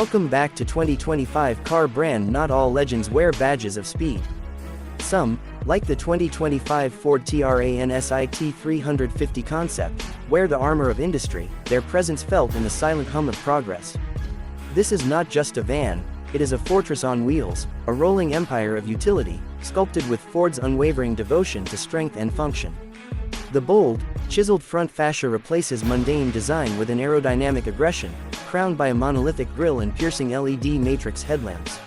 Welcome back to 2025 car brand. Not all legends wear badges of speed. Some, like the 2025 Ford Transit 350 concept, wear the armor of industry, their presence felt in the silent hum of progress. This is not just a van, it is a fortress on wheels, a rolling empire of utility, sculpted with Ford's unwavering devotion to strength and function. The bold, chiseled front fascia replaces mundane design with an aerodynamic aggression, crowned by a monolithic grille and piercing LED matrix headlamps.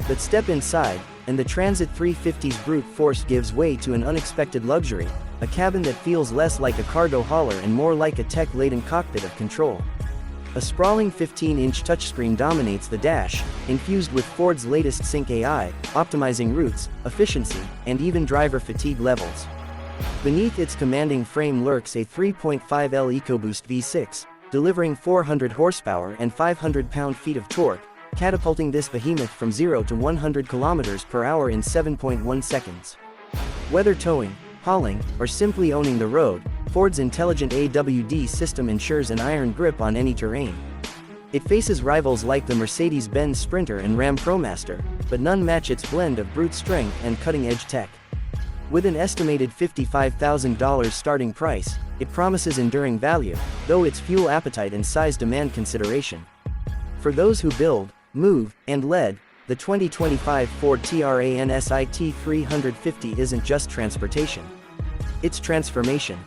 But step inside, and the Transit-350's brute force gives way to an unexpected luxury, a cabin that feels less like a cargo hauler and more like a tech-laden cockpit of control. A sprawling 15-inch touchscreen dominates the dash, infused with Ford's latest Sync AI, optimizing routes, efficiency, and even driver fatigue levels. Beneath its commanding frame lurks a 3.5L EcoBoost V6, delivering 400 horsepower and 500 pound-feet of torque, catapulting this behemoth from 0 to 100 km/h in 7.1 seconds. Whether towing, hauling, or simply owning the road, Ford's intelligent AWD system ensures an iron grip on any terrain. It faces rivals like the Mercedes-Benz Sprinter and Ram ProMaster, but none match its blend of brute strength and cutting-edge tech. With an estimated $55,000 starting price, it promises enduring value, though its fuel appetite and size demand consideration. For those who build, move, and lead, the 2025 Ford Transit 350 isn't just transportation. It's transformation.